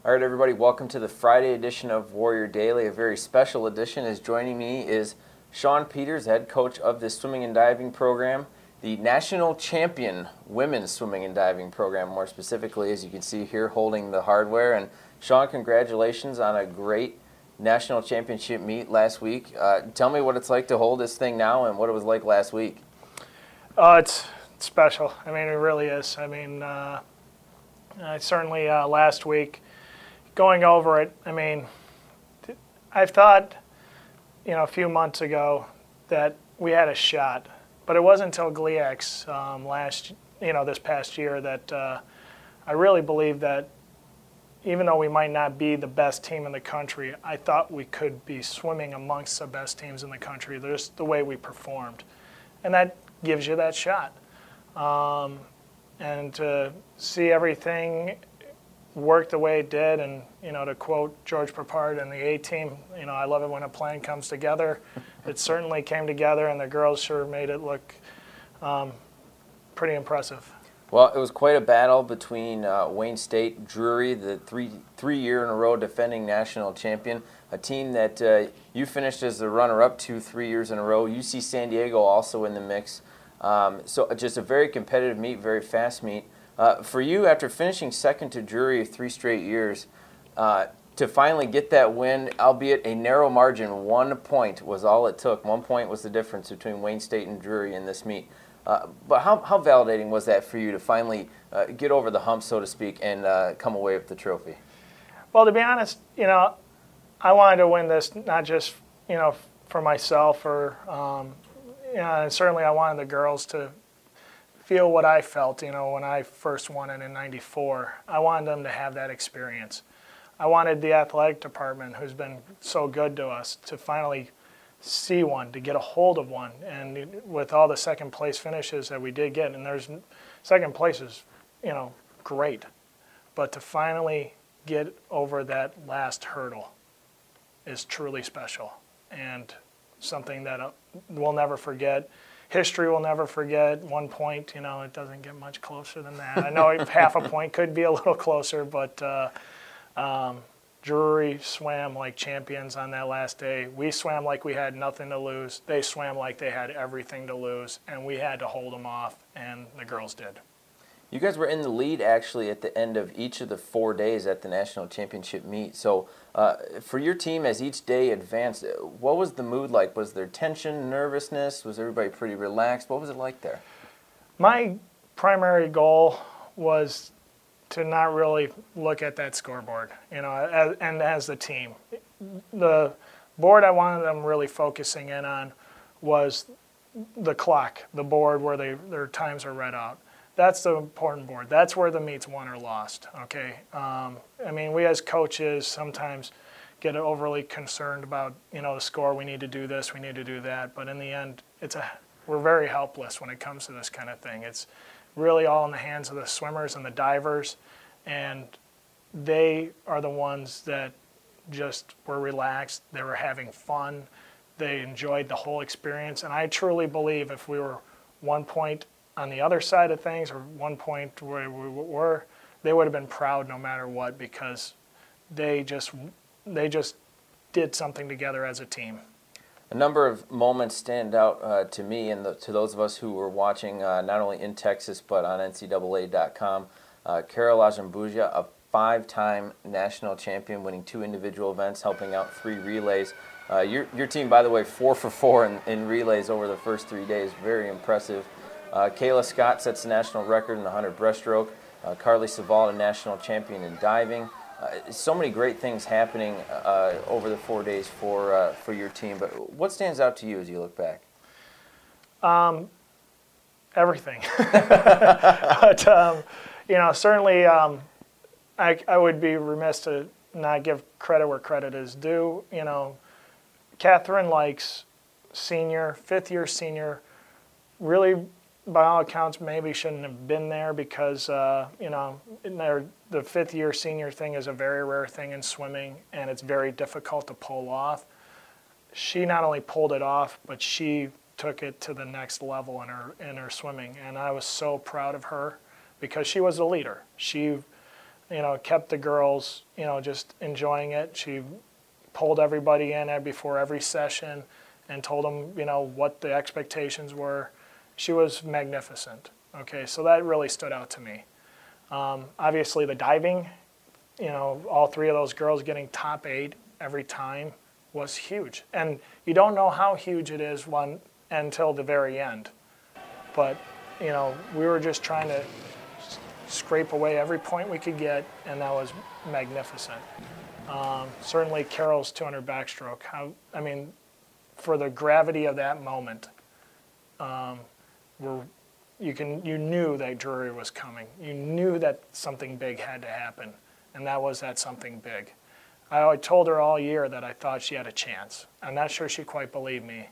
All right, everybody, welcome to the Friday edition of Warrior Daily. A very special edition. As joining me is Sean Peters, head coach of the swimming and diving program, the national champion women's swimming and diving program, more specifically, as you can see here, holding the hardware. And Sean, congratulations on a great national championship meet last week. Tell me what it's like to hold this thing now and what it was like last week. It's special. I mean, it really is. I mean, certainly last week, going over it, I mean, I thought, a few months ago that we had a shot, but it wasn't until GLIACs this past year that I really believed that even though we might not be the best team in the country, I thought we could be swimming amongst the best teams in the country. There's the way we performed, and that gives you that shot. And to see everything work the way it did, and to quote George Papard and the A-team, I love it when a plan comes together. It certainly came together, and the girls sure made it look pretty impressive. Well, it was quite a battle between Wayne State, Drury, the three-year-in-a-row defending national champion, a team that you finished as the runner-up to 3 years in a row. UC San Diego also in the mix. So just a very competitive meet, very fast meet. For you, after finishing second to Drury 3 straight years, to finally get that win, albeit a narrow margin, 1 point was all it took. 1 point was the difference between Wayne State and Drury in this meet. But how validating was that for you to finally get over the hump, so to speak, and come away with the trophy? Well, to be honest, I wanted to win this not just, for myself or, and certainly I wanted the girls to feel what I felt, when I first won it in '94. I wanted them to have that experience. I wanted the athletic department, who's been so good to us, to finally see one, to get a hold of one. And with all the second place finishes that we did get, and there's second place is, great. But to finally get over that last hurdle is truly special and something that we'll never forget. History will never forget. 1 point, it doesn't get much closer than that. I know half a point could be a little closer, but Drury swam like champions on that last day. We swam like we had nothing to lose. They swam like they had everything to lose, and we had to hold them off, and the girls did. You guys were in the lead, actually, at the end of each of the 4 days at the national championship meet. So for your team, as each day advanced, what was the mood like? Was there tension, nervousness? Was everybody pretty relaxed? What was it like there? My primary goal was to not really look at that scoreboard, and as the team. The board I wanted them really focusing in on was the clock, the board where their times are read out. That's the important board. That's where the meet's won or lost, okay? I mean, we as coaches sometimes get overly concerned about, the score. We need to do this, we need to do that. But in the end, we're very helpless when it comes to this kind of thing. It's really all in the hands of the swimmers and the divers, and they are the ones that just were relaxed. They were having fun. They enjoyed the whole experience. And I truly believe if we were 1 point on the other side of things, or 1 point where we were, they would have been proud no matter what, because they just did something together as a team. A number of moments stand out to me and to those of us who were watching not only in Texas but on NCAA.com. Carol Ajambuja, a 5-time national champion, winning 2 individual events, helping out 3 relays. Your team, by the way, 4 for 4 in relays over the first 3 days. Very impressive. Kayla Scott sets the national record in the 100 breaststroke. Carly Saval, a national champion in diving. So many great things happening over the 4 days for your team. But what stands out to you as you look back? Everything. But, certainly I would be remiss to not give credit where credit is due. Catherine Likes, senior, 5th-year senior, really, by all accounts, maybe shouldn't have been there because, the 5th-year senior thing is a very rare thing in swimming, and it's very difficult to pull off. She not only pulled it off, but she took it to the next level in her swimming, and I was so proud of her because she was the leader. She kept the girls, just enjoying it. She pulled everybody in before every session and told them, what the expectations were. She was magnificent. Okay, so that really stood out to me. Obviously, the diving, all three of those girls getting top 8 every time was huge. And you don't know how huge it is until the very end. But, we were just trying to scrape away every point we could get, and that was magnificent. Certainly Carol's 200 backstroke. For the gravity of that moment, you knew that Drury was coming. You knew that something big had to happen, and that was that something big. I told her all year that I thought she had a chance. I'm not sure she quite believed me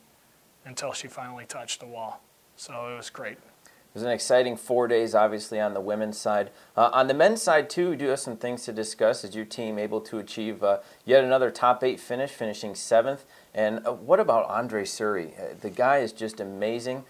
until she finally touched the wall. So it was great. It was an exciting 4 days, obviously, on the women's side. On the men's side, too, we do have some things to discuss. Is your team able to achieve yet another top 8 finish, finishing 7th? And what about Andre Suri? The guy is just amazing.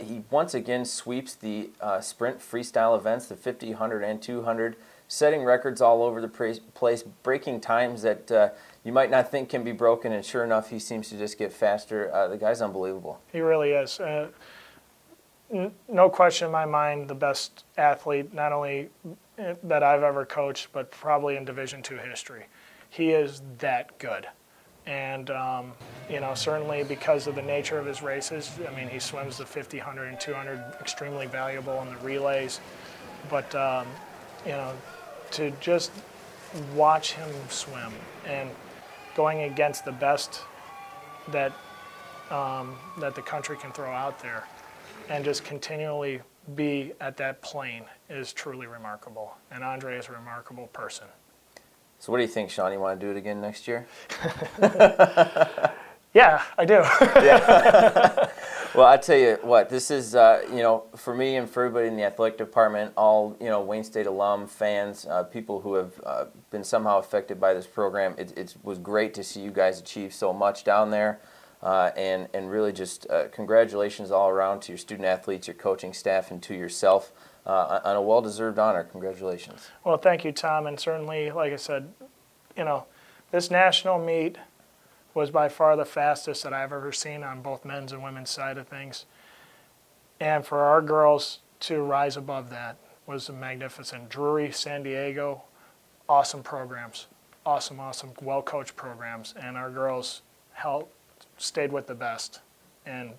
He once again sweeps the sprint freestyle events, the 50, 100, and 200, setting records all over the place, breaking times that you might not think can be broken, and sure enough, he seems to just get faster. The guy's unbelievable. He really is. No question in my mind, the best athlete, not only that I've ever coached, but probably in Division II history. He is that good. And, certainly because of the nature of his races, he swims the 50, 100, and 200, extremely valuable in the relays. But, to just watch him swim and going against the best that the country can throw out there and just continually be at that plane is truly remarkable. And Andre is a remarkable person. So what do you think, Sean? You want to do it again next year? Yeah, I do. Yeah. Well, I tell you what, this is, for me and for everybody in the athletic department, all, Wayne State alum, fans, people who have been somehow affected by this program, it was great to see you guys achieve so much down there. And really just congratulations all around to your student athletes, your coaching staff, and to yourself on a well-deserved honor. Congratulations. Well, thank you, Tom. And certainly, like I said, this national meet was by far the fastest that I've ever seen on both men's and women's side of things. And for our girls to rise above that was magnificent. Drury, San Diego, awesome programs, awesome, well-coached programs. And our girls stayed with the best and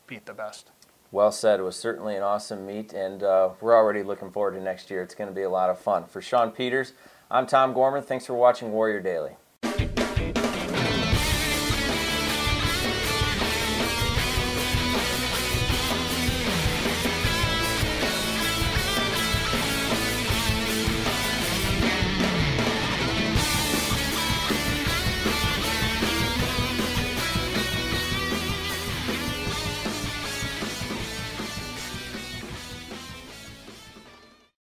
beat the best. Well said. It was certainly an awesome meet, and we're already looking forward to next year. It's going to be a lot of fun. For Sean Peters, I'm Tom Gorman. Thanks for watching Warrior Daily.